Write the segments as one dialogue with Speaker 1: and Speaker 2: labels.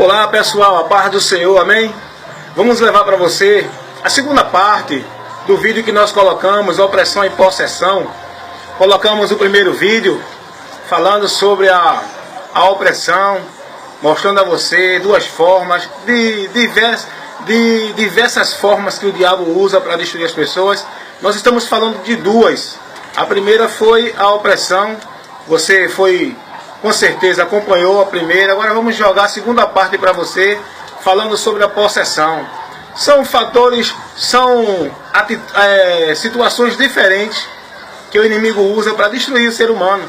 Speaker 1: Olá pessoal, a paz do Senhor, amém? Vamos levar para você a segunda parte do vídeo que nós colocamos, opressão e possessão. Colocamos o primeiro vídeo falando sobre a opressão, mostrando a você duas formas, diversas formas que o diabo usa para destruir as pessoas. Nós estamos falando de duas. A primeira foi a opressão, você foi, com certeza, acompanhou a primeira. Agora vamos jogar a segunda parte para você, falando sobre a possessão. São fatores, são situações diferentes que o inimigo usa para destruir o ser humano.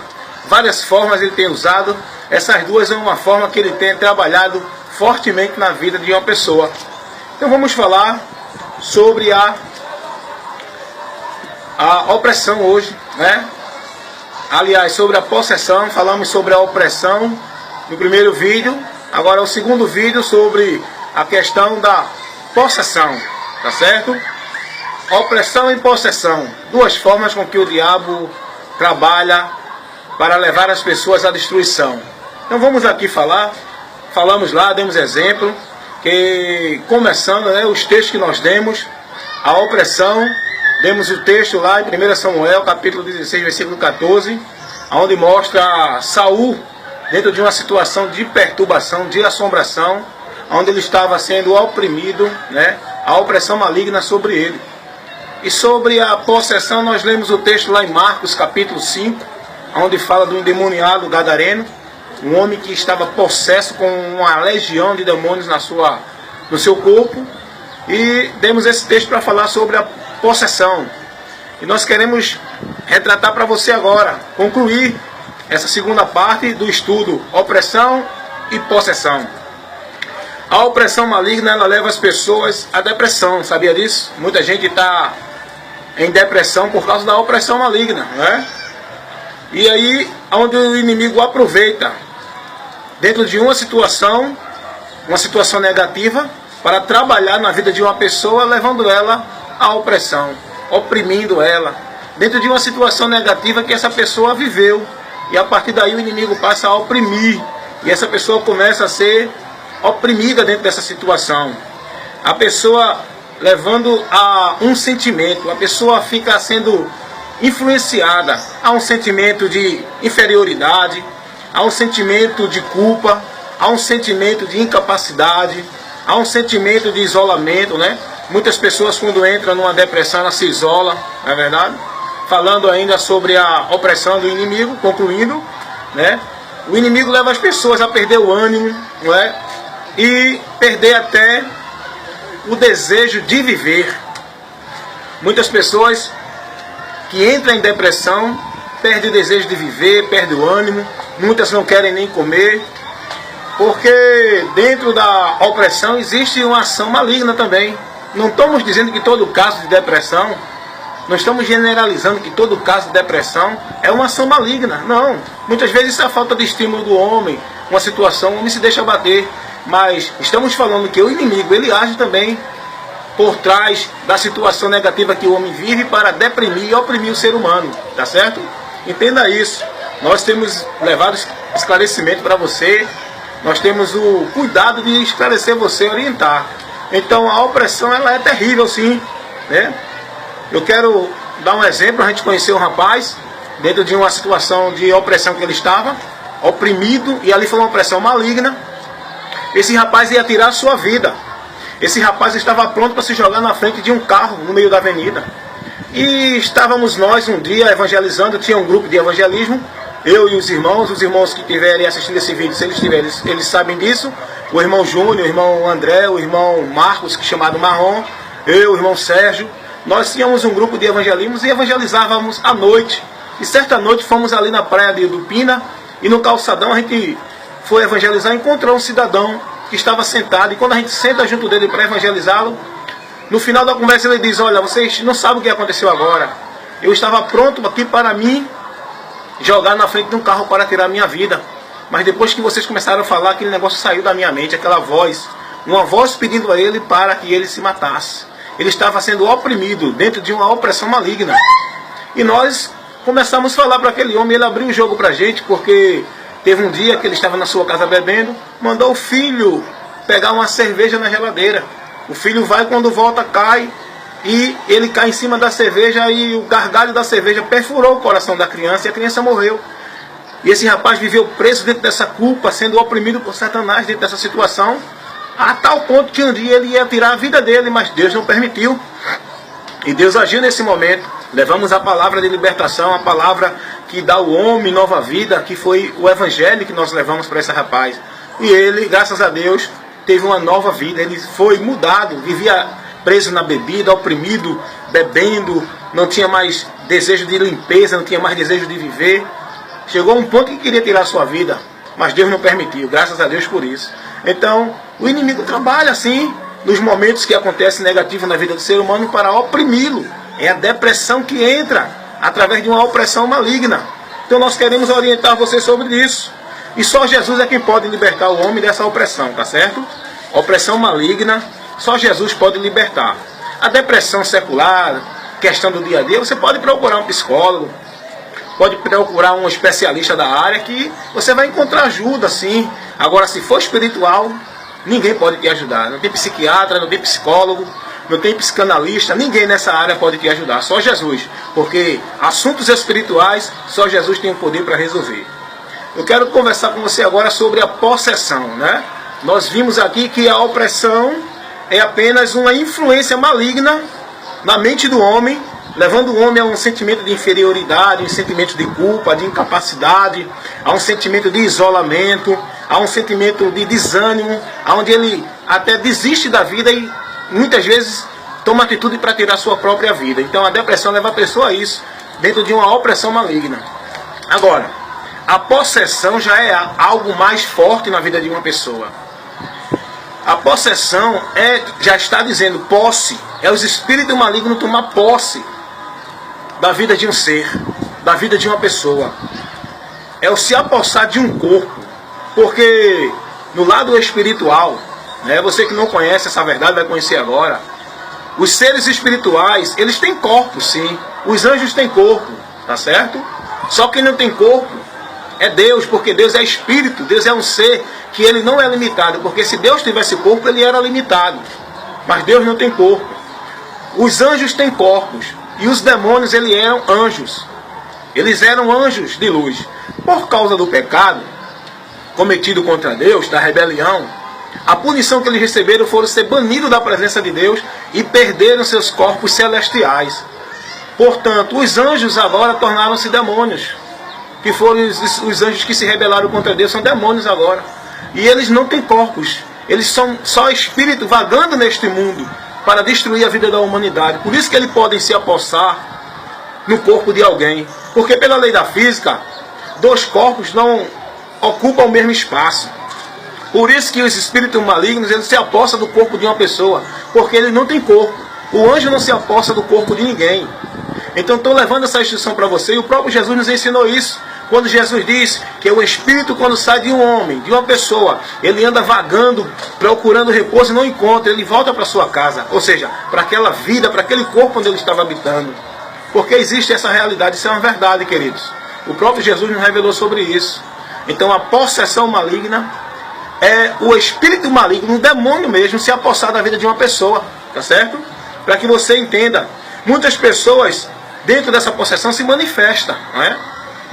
Speaker 1: Várias formas ele tem usado. Essas duas são uma forma que ele tem trabalhado fortemente na vida de uma pessoa. Então vamos falar sobre a opressão hoje, né? Aliás, sobre a possessão, falamos sobre a opressão no primeiro vídeo. Agora o segundo vídeo sobre a questão da possessão, tá certo? Opressão e possessão, duas formas com que o diabo trabalha para levar as pessoas à destruição. Então vamos aqui falamos lá, demos exemplo, que começando, né, os textos que nós demos, a opressão. Demos o texto lá em 1 Samuel, capítulo 16, versículo 14, onde mostra Saul dentro de uma situação de perturbação, de assombração, onde ele estava sendo oprimido, né? A opressão maligna sobre ele. E sobre a possessão, nós lemos o texto lá em Marcos, capítulo 5, onde fala do endemoniado gadareno, um homem que estava possesso com uma legião de demônios no seu corpo. E demos esse texto para falar sobre a possessão. E nós queremos retratar para você agora, concluir essa segunda parte do estudo, opressão e possessão. A opressão maligna, ela leva as pessoas à depressão, sabia disso? Muita gente está em depressão por causa da opressão maligna, né? E aí, onde o inimigo aproveita, dentro de uma situação negativa, para trabalhar na vida de uma pessoa, levando ela à opressão, oprimindo ela, dentro de uma situação negativa que essa pessoa viveu. E a partir daí o inimigo passa a oprimir, e essa pessoa começa a ser oprimida dentro dessa situação. A pessoa levando a um sentimento, a pessoa fica sendo influenciada a um sentimento de inferioridade, a um sentimento de culpa, a um sentimento de incapacidade, há um sentimento de isolamento, né? Muitas pessoas, quando entram numa depressão, elas se isolam, não é verdade? Falando ainda sobre a opressão do inimigo, concluindo, né? O inimigo leva as pessoas a perder o ânimo, não é? E perder até o desejo de viver. Muitas pessoas que entram em depressão perdem o desejo de viver, perdem o ânimo, muitas não querem nem comer. Porque dentro da opressão existe uma ação maligna também. Não estamos dizendo que todo caso de depressão, não estamos generalizando que todo caso de depressão é uma ação maligna. Não. Muitas vezes isso é a falta de estímulo do homem, uma situação, o homem se deixa bater. Mas estamos falando que o inimigo, ele age também por trás da situação negativa que o homem vive para deprimir e oprimir o ser humano. Tá certo? Entenda isso. Nós temos levado esclarecimento para você. Nós temos o cuidado de esclarecer você, orientar. Então a opressão, ela é terrível sim, né? Eu quero dar um exemplo. A gente conheceu um rapaz dentro de uma situação de opressão que ele estava, oprimido, e ali foi uma opressão maligna. Esse rapaz ia tirar a sua vida. Esse rapaz estava pronto para se jogar na frente de um carro no meio da avenida. E estávamos nós um dia evangelizando, tinha um grupo de evangelismo, eu e os irmãos que estiverem assistindo esse vídeo, se eles tiverem, eles sabem disso. O irmão Júnior, o irmão André, o irmão Marcos, que é chamado Marrom, eu, o irmão Sérgio. Nós tínhamos um grupo de evangelismos e evangelizávamos à noite. E certa noite fomos ali na praia de Dupina, e no calçadão a gente foi evangelizar e encontrou um cidadão que estava sentado. E quando a gente senta junto dele para evangelizá-lo, no final da conversa ele diz: olha, vocês não sabem o que aconteceu agora. Eu estava pronto aqui para mim jogar na frente de um carro para tirar a minha vida. Mas depois que vocês começaram a falar, aquele negócio saiu da minha mente, aquela voz. Uma voz pedindo a ele para que ele se matasse. Ele estava sendo oprimido dentro de uma opressão maligna. E nós começamos a falar para aquele homem, ele abriu o jogo para a gente, porque teve um dia que ele estava na sua casa bebendo, mandou o filho pegar uma cerveja na geladeira. O filho vai, quando volta, cai, e ele cai em cima da cerveja, e o gargalho da cerveja perfurou o coração da criança, e a criança morreu. E esse rapaz viveu preso dentro dessa culpa, sendo oprimido por Satanás dentro dessa situação, a tal ponto que um dia ele ia tirar a vida dele, mas Deus não permitiu. E Deus agiu nesse momento. Levamos a palavra de libertação, a palavra que dá ao homem nova vida, que foi o evangelho que nós levamos para esse rapaz. E ele, graças a Deus, teve uma nova vida. Ele foi mudado, vivia preso na bebida, oprimido, bebendo, não tinha mais desejo de limpeza, não tinha mais desejo de viver. Chegou a um ponto que queria tirar a sua vida, mas Deus não permitiu, graças a Deus por isso. Então, o inimigo trabalha assim, nos momentos que acontecem negativo na vida do ser humano, para oprimi-lo. É a depressão que entra através de uma opressão maligna. Então nós queremos orientar você sobre isso. E só Jesus é quem pode libertar o homem dessa opressão, tá certo? Opressão maligna, só Jesus pode libertar. A depressão secular, questão do dia a dia, você pode procurar um psicólogo, pode procurar um especialista da área, que você vai encontrar ajuda, sim. Agora, se for espiritual, ninguém pode te ajudar. Não tem psiquiatra, não tem psicólogo, não tem psicanalista, ninguém nessa área pode te ajudar, só Jesus. Porque assuntos espirituais, só Jesus tem o poder para resolver. Eu quero conversar com você agora sobre a possessão, né? Nós vimos aqui que a opressão é apenas uma influência maligna na mente do homem, levando o homem a um sentimento de inferioridade, um sentimento de culpa, de incapacidade, a um sentimento de isolamento, a um sentimento de desânimo, onde ele até desiste da vida e muitas vezes toma atitude para tirar sua própria vida. Então a depressão leva a pessoa a isso, dentro de uma opressão maligna. Agora, a possessão já é algo mais forte na vida de uma pessoa. A possessão já está dizendo posse, é os espíritos malignos tomar posse da vida de um ser, da vida de uma pessoa. É o se apossar de um corpo. Porque no lado espiritual, né, você que não conhece essa verdade vai conhecer agora. Os seres espirituais, eles têm corpo, sim. Os anjos têm corpo, tá certo? Só quem não tem corpo é Deus, porque Deus é espírito, Deus é um ser que ele não é limitado, porque se Deus tivesse corpo, ele era limitado. Mas Deus não tem corpo. Os anjos têm corpos, e os demônios, eles eram anjos. Eles eram anjos de luz. Por causa do pecado cometido contra Deus, da rebelião, a punição que eles receberam foi ser banidos da presença de Deus e perderam seus corpos celestiais. Portanto, os anjos agora tornaram-se demônios. Que foram os anjos que se rebelaram contra Deus, são demônios agora. E eles não têm corpos. Eles são só espírito vagando neste mundo para destruir a vida da humanidade. Por isso que eles podem se apossar no corpo de alguém. Porque pela lei da física, dois corpos não ocupam o mesmo espaço. Por isso que os espíritos malignos, eles se apossam do corpo de uma pessoa, porque ele não tem corpo. O anjo não se apossa do corpo de ninguém. Então estou levando essa instrução para você, e o próprio Jesus nos ensinou isso. Quando Jesus diz que o espírito, quando sai de um homem, de uma pessoa, ele anda vagando, procurando repouso e não encontra, ele volta para sua casa. Ou seja, para aquela vida, para aquele corpo onde ele estava habitando. Porque existe essa realidade, isso é uma verdade, queridos. O próprio Jesus nos revelou sobre isso. Então a possessão maligna é o espírito maligno, um demônio mesmo, se apossar da vida de uma pessoa, tá certo? Para que você entenda, muitas pessoas dentro dessa possessão se manifestam, não é?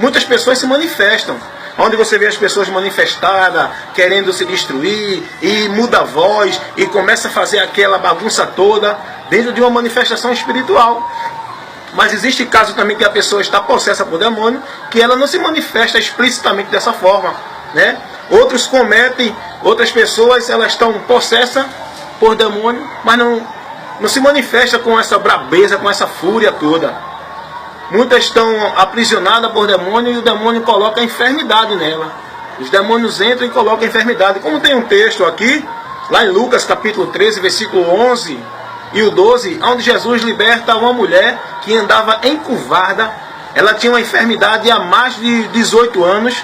Speaker 1: Muitas pessoas se manifestam, onde você vê as pessoas manifestadas, querendo se destruir, e muda a voz, e começa a fazer aquela bagunça toda, dentro de uma manifestação espiritual. Mas existe caso também que a pessoa está possessa por demônio, que ela não se manifesta explicitamente dessa forma, né? Outras pessoas, elas estão possessas por demônio, mas não se manifesta com essa brabeza, com essa fúria toda. Muitas estão aprisionadas por demônio, e o demônio coloca a enfermidade nela. Os demônios entram e colocam a enfermidade. Como tem um texto aqui, lá em Lucas capítulo 13, versículo 11 e o 12, onde Jesus liberta uma mulher que andava encurvada. Ela tinha uma enfermidade há mais de 18 anos,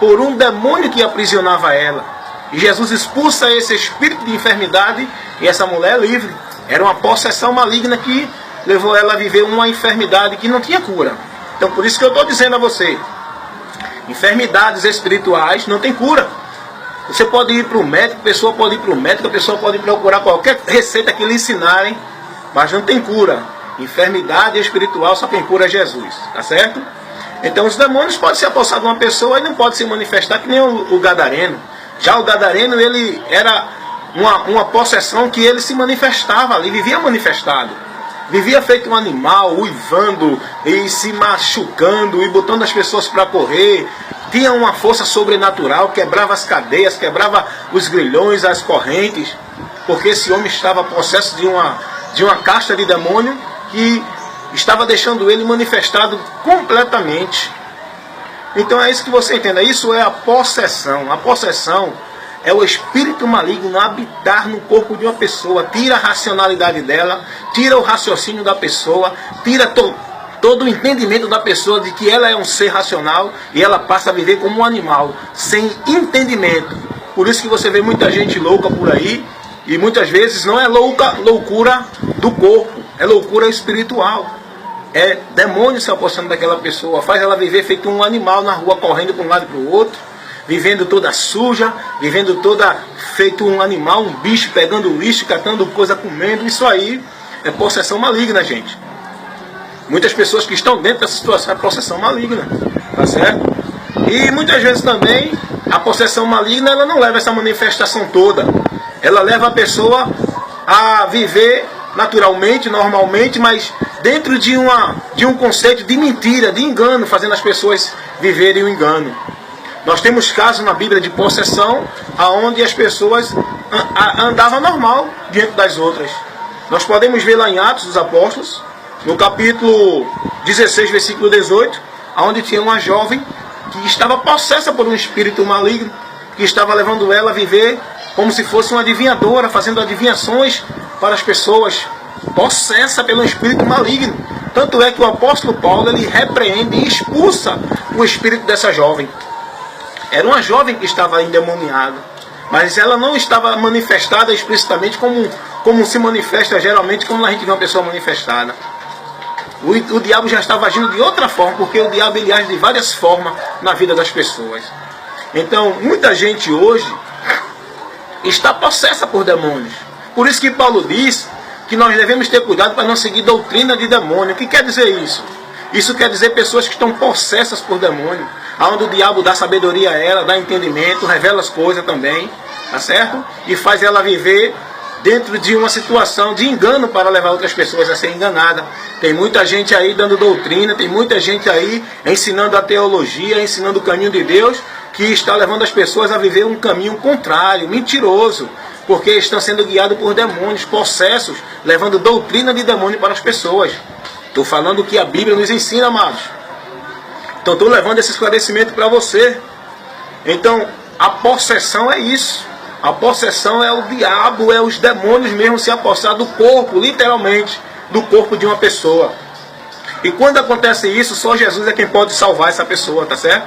Speaker 1: por um demônio que aprisionava ela. E Jesus expulsa esse espírito de enfermidade, e essa mulher é livre. Era uma possessão maligna que levou ela a viver uma enfermidade que não tinha cura. Então por isso que eu estou dizendo a você, enfermidades espirituais não tem cura. Você pode ir para o médico, a pessoa pode ir para o médico, a pessoa pode procurar qualquer receita que lhe ensinarem, mas não tem cura. Enfermidade espiritual só quem cura é Jesus, tá certo? Então os demônios podem se apossar de uma pessoa e não pode se manifestar que nem o gadareno. Já o gadareno, ele era uma possessão que ele se manifestava ali, vivia manifestado. Vivia feito um animal, uivando e se machucando e botando as pessoas para correr. Tinha uma força sobrenatural, quebrava as cadeias, quebrava os grilhões, as correntes, porque esse homem estava possesso de uma casta de demônio que estava deixando ele manifestado completamente. Então é isso que você entenda, isso é a possessão. A possessão é o espírito maligno habitar no corpo de uma pessoa, tira a racionalidade dela, tira o raciocínio da pessoa, tira todo o entendimento da pessoa de que ela é um ser racional e ela passa a viver como um animal, sem entendimento. Por isso que você vê muita gente louca por aí, e muitas vezes não é loucura do corpo, é loucura espiritual. É demônio se apossando daquela pessoa, faz ela viver feito um animal na rua, correndo para um lado e para o outro, vivendo toda suja, vivendo toda feito um animal, um bicho, pegando lixo, catando coisa, comendo. Isso aí é possessão maligna, gente. Muitas pessoas que estão dentro dessa situação é possessão maligna, tá certo? E muitas vezes também a possessão maligna, ela não leva essa manifestação toda. Ela leva a pessoa a viver naturalmente, normalmente, mas dentro de um conceito de mentira, de engano, fazendo as pessoas viverem o engano. Nós temos casos na Bíblia de possessão, onde as pessoas andavam normal diante das outras. Nós podemos ver lá em Atos dos Apóstolos, no capítulo 16, versículo 18, onde tinha uma jovem que estava possessa por um espírito maligno, que estava levando ela a viver como se fosse uma adivinhadora, fazendo adivinhações para as pessoas, possessa pelo espírito maligno. Tanto é que o apóstolo Paulo, ele repreende e expulsa o espírito dessa jovem. Era uma jovem que estava endemoniada, mas ela não estava manifestada explicitamente como se manifesta geralmente, como a gente vê uma pessoa manifestada. O diabo já estava agindo de outra forma, porque o diabo ele age de várias formas na vida das pessoas. Então, muita gente hoje está possessa por demônios. Por isso que Paulo diz que nós devemos ter cuidado para não seguir doutrina de demônio. O que quer dizer isso? Isso quer dizer pessoas que estão possessas por demônio, onde o diabo dá sabedoria a ela, dá entendimento, revela as coisas também, tá certo? E faz ela viver dentro de uma situação de engano para levar outras pessoas a ser enganadas. Tem muita gente aí dando doutrina, tem muita gente aí ensinando a teologia, ensinando o caminho de Deus, que está levando as pessoas a viver um caminho contrário, mentiroso, porque estão sendo guiados por demônios, possessos, levando doutrina de demônio para as pessoas. Estou falando o que a Bíblia nos ensina, amados. Então estou levando esse esclarecimento para você. Então, a possessão é isso. A possessão é o diabo, é os demônios mesmo se apossar do corpo, literalmente, do corpo de uma pessoa. E quando acontece isso, só Jesus é quem pode salvar essa pessoa, tá certo?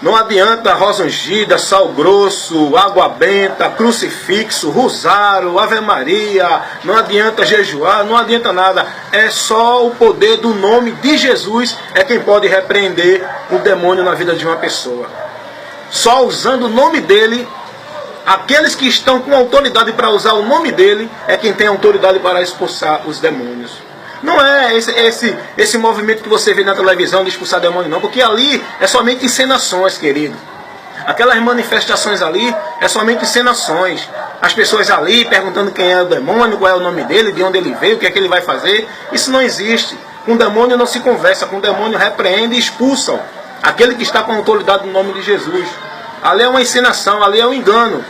Speaker 1: Não adianta rosa ungida, sal grosso, água benta, crucifixo, rosário, Ave Maria, não adianta jejuar, não adianta nada. É só o poder do nome de Jesus é quem pode repreender o demônio na vida de uma pessoa. Só usando o nome dele, aqueles que estão com autoridade para usar o nome dele, é quem tem autoridade para expulsar os demônios. Não é esse movimento que você vê na televisão de expulsar demônio, não, porque ali é somente encenações, querido. Aquelas manifestações ali é somente encenações. As pessoas ali perguntando quem é o demônio, qual é o nome dele, de onde ele veio, o que é que ele vai fazer. Isso não existe. Com demônio não se conversa, com demônio repreende e expulsam aquele que está com autoridade no nome de Jesus. Ali é uma encenação, ali é um engano.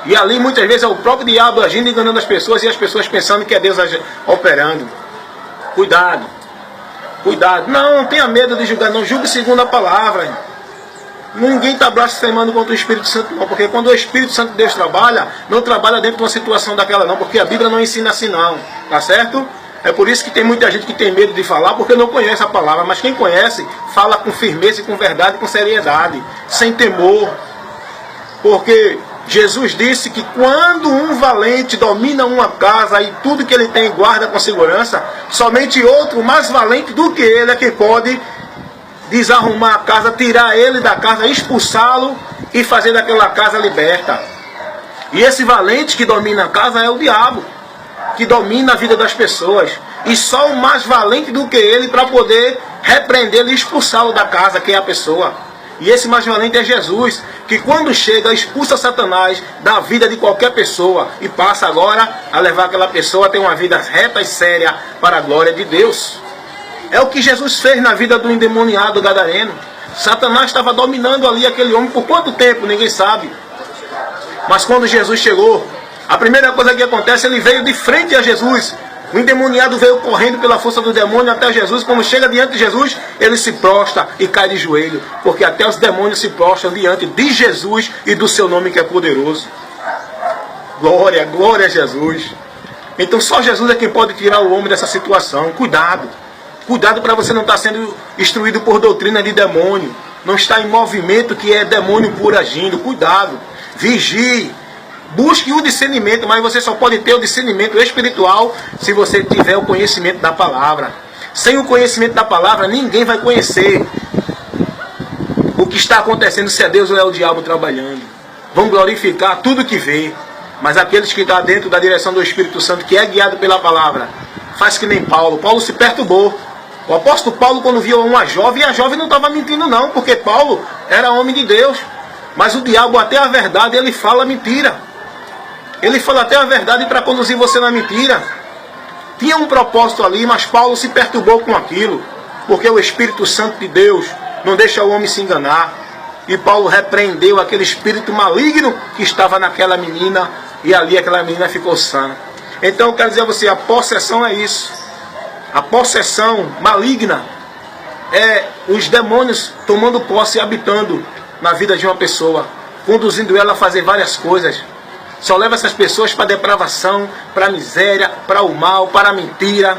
Speaker 1: E ali muitas vezes é o próprio diabo agindo, enganando as pessoas, e as pessoas pensando que é Deus operando. Cuidado, cuidado. Não tenha medo de julgar, não julgue segundo a palavra. Ninguém está blasfemando contra o Espírito Santo, não, porque quando o Espírito Santo de Deus trabalha, não trabalha dentro de uma situação daquela, não, porque a Bíblia não ensina assim, não, tá certo? É por isso que tem muita gente que tem medo de falar, porque não conhece a palavra, mas quem conhece, fala com firmeza e com verdade, com seriedade, sem temor, porque Jesus disse que quando um valente domina uma casa e tudo que ele tem guarda com segurança, somente outro mais valente do que ele é quem pode desarrumar a casa, tirar ele da casa, expulsá-lo e fazer daquela casa liberta. E esse valente que domina a casa é o diabo, que domina a vida das pessoas. E só o mais valente do que ele para poder repreendê-lo e expulsá-lo da casa, que é a pessoa. E esse mais valente é Jesus, que quando chega expulsa Satanás da vida de qualquer pessoa e passa agora a levar aquela pessoa a ter uma vida reta e séria para a glória de Deus. É o que Jesus fez na vida do endemoniado gadareno. Satanás estava dominando ali aquele homem por quanto tempo, ninguém sabe. Mas quando Jesus chegou, a primeira coisa que acontece, ele veio de frente a Jesus. O endemoniado veio correndo pela força do demônio até Jesus. Quando chega diante de Jesus, ele se prostra e cai de joelho. Porque até os demônios se prostram diante de Jesus e do seu nome que é poderoso. Glória, glória a Jesus. Então só Jesus é quem pode tirar o homem dessa situação. Cuidado. Cuidado para você não estar sendo instruído por doutrina de demônio. Não está em movimento que é demônio puro agindo. Cuidado. Vigie. Busque o discernimento, mas você só pode ter o discernimento espiritual se você tiver o conhecimento da palavra. Sem o conhecimento da palavra, ninguém vai conhecer o que está acontecendo, se é Deus ou é o diabo trabalhando. Vão glorificar tudo que vê, mas aqueles que estão dentro da direção do Espírito Santo, que é guiado pela palavra, faz que nem Paulo. Paulo se perturbou. O apóstolo Paulo, quando viu uma jovem, e a jovem não estava mentindo não, porque Paulo era homem de Deus. Mas o diabo, até a verdade, ele fala mentira. Ele fala até a verdade para conduzir você na mentira. Tinha um propósito ali, mas Paulo se perturbou com aquilo, porque o Espírito Santo de Deus não deixa o homem se enganar. E Paulo repreendeu aquele espírito maligno que estava naquela menina, e ali aquela menina ficou sã. Então eu quero dizer a você, a possessão é isso. A possessão maligna é os demônios tomando posse e habitando na vida de uma pessoa, conduzindo ela a fazer várias coisas. Só leva essas pessoas para a depravação, para a miséria, para o mal, para a mentira,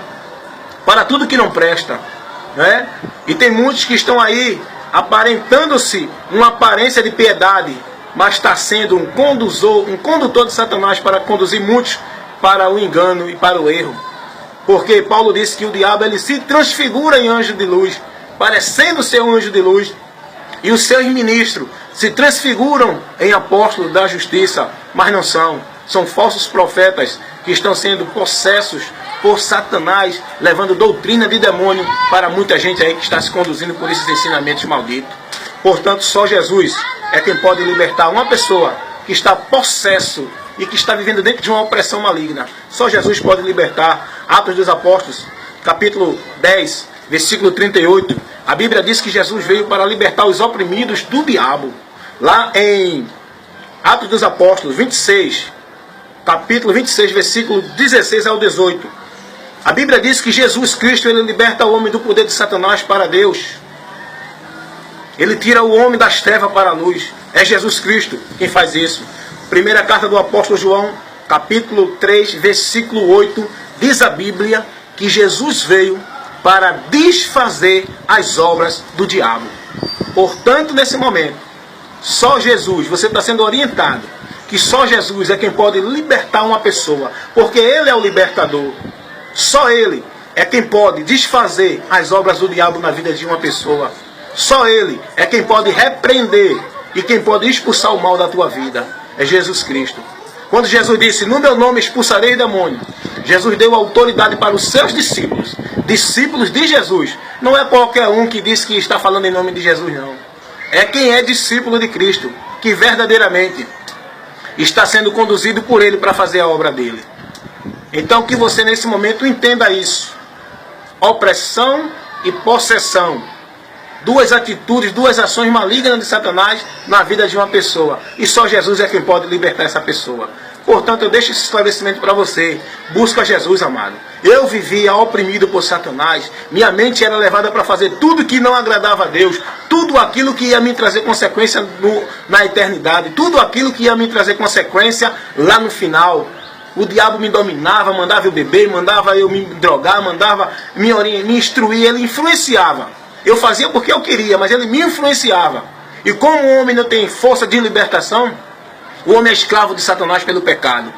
Speaker 1: para tudo que não presta, né? E tem muitos que estão aí aparentando-se uma aparência de piedade, mas está sendo um condutor de Satanás para conduzir muitos para o engano e para o erro. Porque Paulo disse que o diabo ele se transfigura em anjo de luz, parecendo ser um anjo de luz, e os seus ministros se transfiguram em apóstolos da justiça, mas não são. São falsos profetas que estão sendo possessos por Satanás, levando doutrina de demônio para muita gente aí que está se conduzindo por esses ensinamentos malditos. Portanto, só Jesus é quem pode libertar uma pessoa que está possesso e que está vivendo dentro de uma opressão maligna. Só Jesus pode libertar. Atos dos Apóstolos, capítulo 10, versículo 38. A Bíblia diz que Jesus veio para libertar os oprimidos do diabo. Lá em Atos dos Apóstolos 26, capítulo 26, versículo 16 ao 18. A Bíblia diz que Jesus Cristo ele liberta o homem do poder de Satanás para Deus. Ele tira o homem das trevas para a luz. É Jesus Cristo quem faz isso. Primeira carta do apóstolo João, capítulo 3, versículo 8, diz a Bíblia que Jesus veio para desfazer as obras do diabo. Portanto, nesse momento, só Jesus, você está sendo orientado que só Jesus é quem pode libertar uma pessoa, porque Ele é o libertador. Só Ele é quem pode desfazer as obras do diabo na vida de uma pessoa. Só Ele é quem pode repreender e quem pode expulsar o mal da tua vida. É Jesus Cristo. Quando Jesus disse, no meu nome expulsarei demônio, Jesus deu autoridade para os seus discípulos. Discípulos de Jesus. Não é qualquer um que diz que está falando em nome de Jesus, não. É quem é discípulo de Cristo, que verdadeiramente está sendo conduzido por Ele para fazer a obra dele. Então que você nesse momento entenda isso. Opressão e possessão. Duas atitudes, duas ações malignas de Satanás na vida de uma pessoa. E só Jesus é quem pode libertar essa pessoa. Portanto, eu deixo esse esclarecimento para você. Busca Jesus, amado. Eu vivia oprimido por Satanás. Minha mente era levada para fazer tudo que não agradava a Deus. Tudo aquilo que ia me trazer consequência na eternidade. Tudo aquilo que ia me trazer consequência lá no final. O diabo me dominava, mandava eu beber, mandava eu me drogar, mandava me instruir, ele influenciava. Eu fazia porque eu queria, mas ele me influenciava. E como o homem não tem força de libertação, o homem é escravo de Satanás pelo pecado.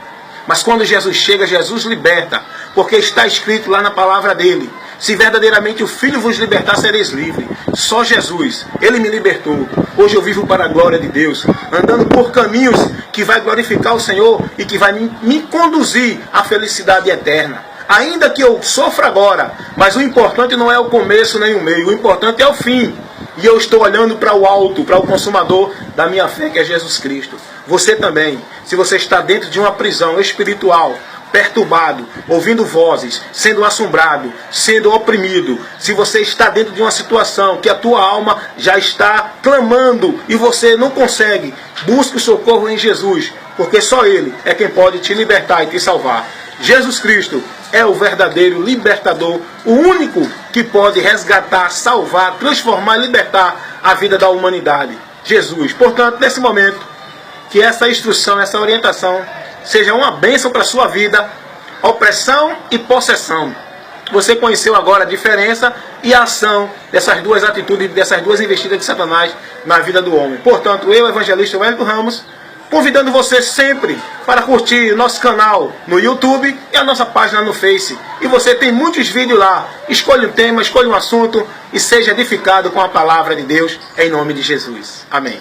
Speaker 1: Mas quando Jesus chega, Jesus liberta. Porque está escrito lá na palavra dele. Se verdadeiramente o Filho vos libertar, sereis livres. Só Jesus, Ele me libertou. Hoje eu vivo para a glória de Deus, andando por caminhos que vai glorificar o Senhor e que vai me conduzir à felicidade eterna. Ainda que eu sofra agora, mas o importante não é o começo nem o meio, o importante é o fim. E eu estou olhando para o alto, para o consumador da minha fé, que é Jesus Cristo. Você também, se você está dentro de uma prisão espiritual, perturbado, ouvindo vozes, sendo assombrado, sendo oprimido, se você está dentro de uma situação que a tua alma já está clamando e você não consegue, busque o socorro em Jesus, porque só Ele é quem pode te libertar e te salvar. Jesus Cristo é o verdadeiro libertador, o único que pode resgatar, salvar, transformar e libertar a vida da humanidade. Jesus. Portanto, nesse momento, que essa instrução, essa orientação seja uma bênção para a sua vida. Opressão e possessão. Você conheceu agora a diferença e a ação dessas duas atitudes, dessas duas investidas de Satanás na vida do homem. Portanto, eu, evangelista Wellington Ramos, convidando você sempre para curtir nosso canal no YouTube e a nossa página no Face. E você tem muitos vídeos lá. Escolha um tema, escolha um assunto e seja edificado com a palavra de Deus, em nome de Jesus. Amém.